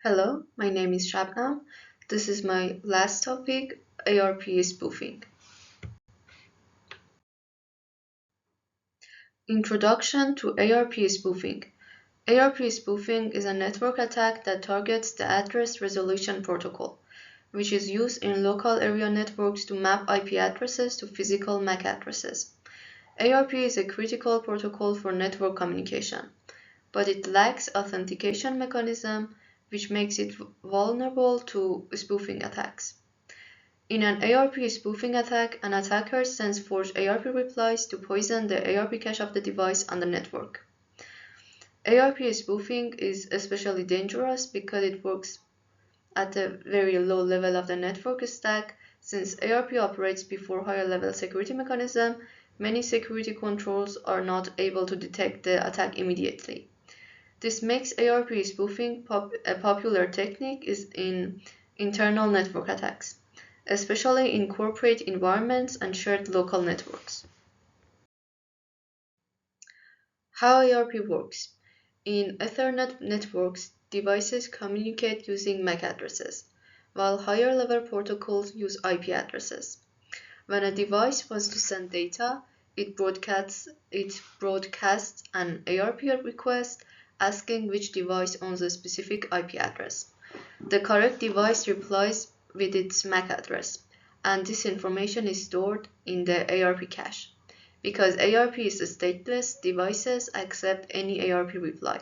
Hello, my name is Shabnam. This is my last topic, ARP spoofing. Introduction to ARP spoofing. ARP spoofing is a network attack that targets the Address Resolution Protocol, which is used in local area networks to map IP addresses to physical MAC addresses. ARP is a critical protocol for network communication, but it lacks authentication mechanism, which makes it vulnerable to spoofing attacks. In an ARP spoofing attack, an attacker sends forged ARP replies to poison the ARP cache of the device on the network. ARP spoofing is especially dangerous because it works at a very low level of the network stack. Since ARP operates before higher level security mechanism, many security controls are not able to detect the attack immediately. This makes ARP spoofing a popular technique in internal network attacks, especially in corporate environments and shared local networks. How ARP works. In Ethernet networks, devices communicate using MAC addresses, while higher level protocols use IP addresses. When a device wants to send data, it broadcasts an ARP request asking which device owns a specific IP address. The correct device replies with its MAC address, and this information is stored in the ARP cache. Because ARP is stateless, devices accept any ARP reply,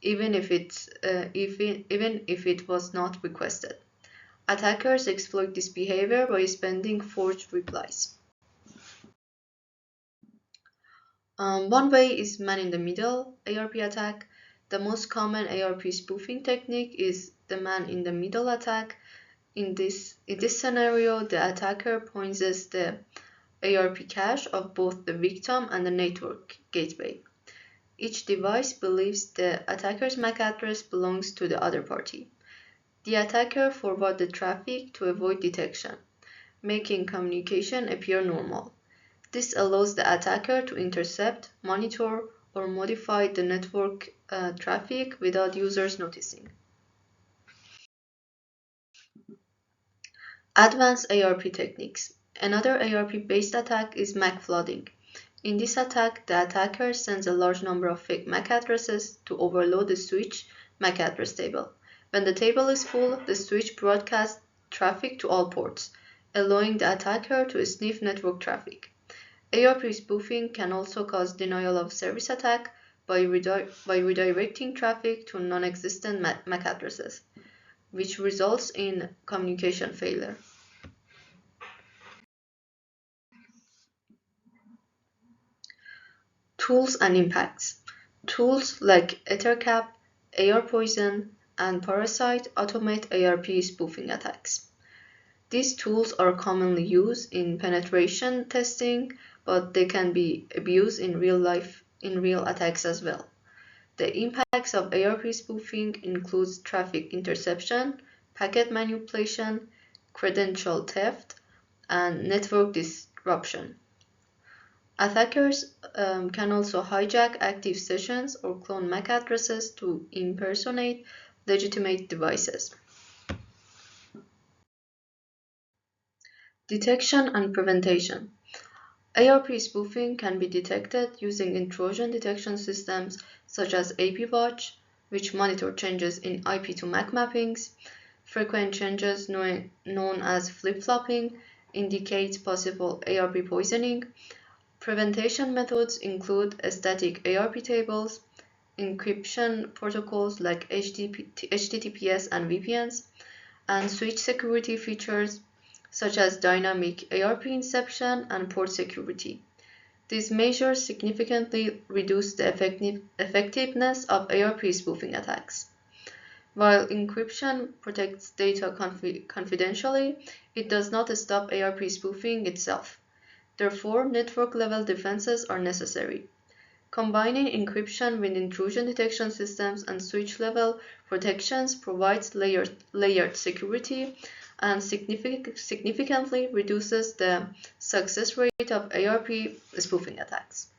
even if it was not requested. Attackers exploit this behavior by sending forged replies. One way is man-in-the-middle ARP attack. The most common ARP spoofing technique is the man-in-the-middle attack. In this scenario, the attacker poisons the ARP cache of both the victim and the network gateway. Each device believes the attacker's MAC address belongs to the other party. The attacker forwards the traffic to avoid detection, making communication appear normal. This allows the attacker to intercept, monitor, or modify the network traffic without users noticing. Advanced ARP techniques. Another ARP-based attack is MAC flooding. In this attack, the attacker sends a large number of fake MAC addresses to overload the switch MAC address table. When the table is full, the switch broadcasts traffic to all ports, allowing the attacker to sniff network traffic. ARP spoofing can also cause denial of service attack by redirecting traffic to non-existent MAC addresses, which results in communication failure. Tools and impacts. Tools like EtherCap, ARPoison, and Parasite automate ARP spoofing attacks. These tools are commonly used in penetration testing, but they can be abused in real attacks as well. The impacts of ARP spoofing include traffic interception, packet manipulation, credential theft, and network disruption. Attackers can also hijack active sessions or clone MAC addresses to impersonate legitimate devices. Detection and prevention. ARP spoofing can be detected using intrusion detection systems such as APWatch, which monitor changes in IP to MAC mappings. Frequent changes known as flip-flopping indicate possible ARP poisoning. Prevention methods include static ARP tables, encryption protocols like HTTPS and VPNs, and switch security features such as dynamic ARP inception and port security. These measures significantly reduce the effectiveness of ARP spoofing attacks. While encryption protects data confidentially, it does not stop ARP spoofing itself. Therefore, network-level defenses are necessary. Combining encryption with intrusion detection systems and switch-level protections provides layered security and significantly reduces the success rate of ARP spoofing attacks.